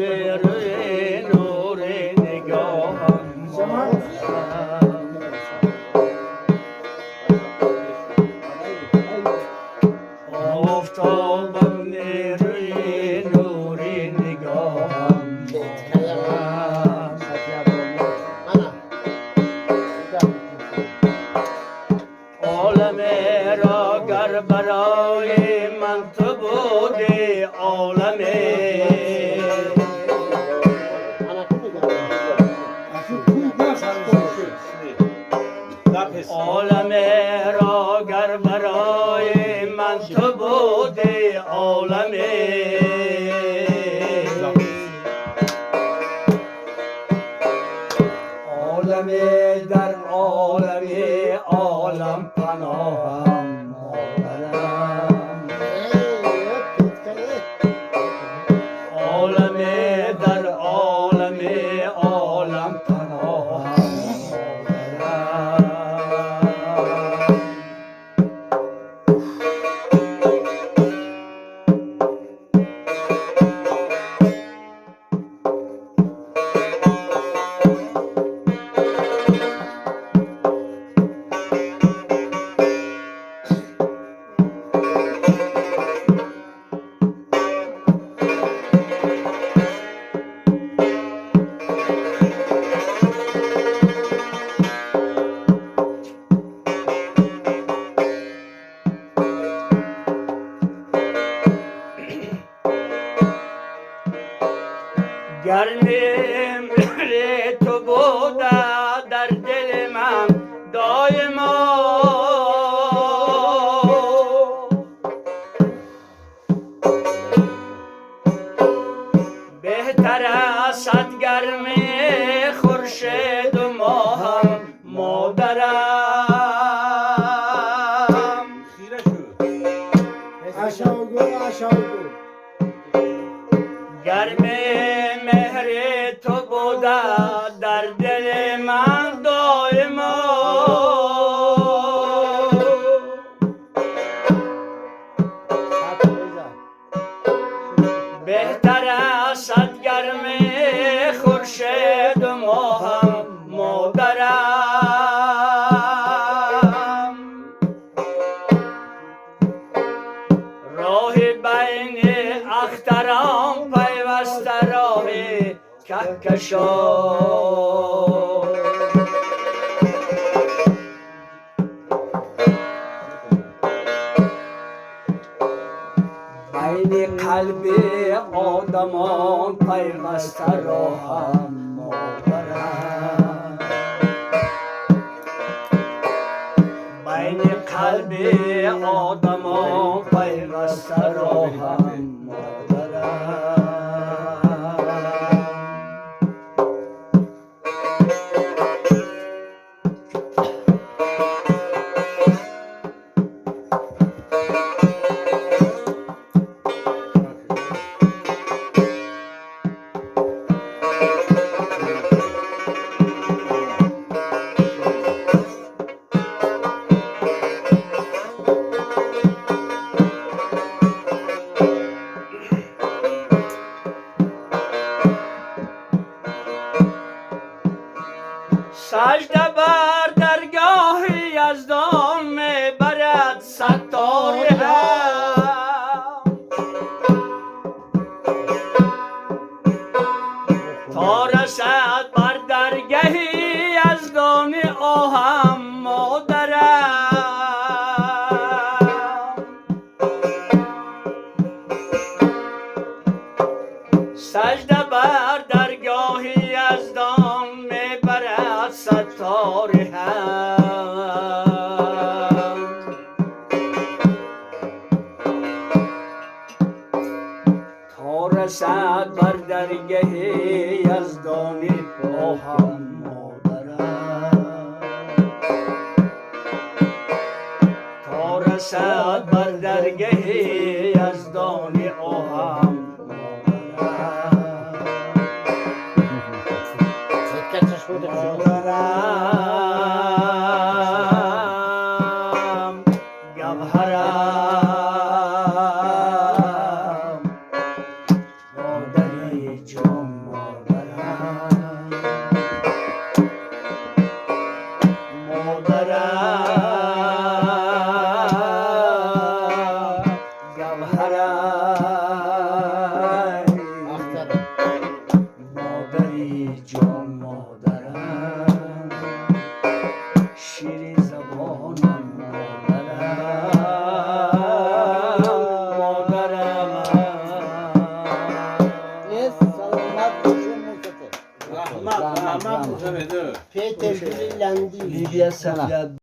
روی نور نگاهم آفتابم روی نور نگاهم عالم را گر برای من تو بودی عالم عالم را گر برای من تو بودی عالم عالم در عالم عالم پناهم آورم عالم در عالم عالم پناهم گرم تو بوده در دل من دایما بهتر از صد گرمی خورشید و ماهم مادرم گرم مهر تو بوده در دل من دایما بهتر از صد گرم خورشید و ماهم مادرم راه بین اختران پیوسته راه کهکشان بین قلب آدمان پیوسته راهم مادرم بین قلب آدمان پیوسته راهم مادرم سجده بر درگاه یزدان میبرد ستاره تا رسد بر درگاه یزدان آهم مادرم سجده بر درگاه یزدان میبرد ستاره تا رسد بر درگاه یزدان آهم مادرم تا رسد بر درگاه یزدان آهم مادرم گوهرم مادری جان مادرم مادرم گوهرم مادری جان مادرم شیرین زبانم مادرم Rahmat Musa Bey. Peyter Gülü'yle Lidya Safya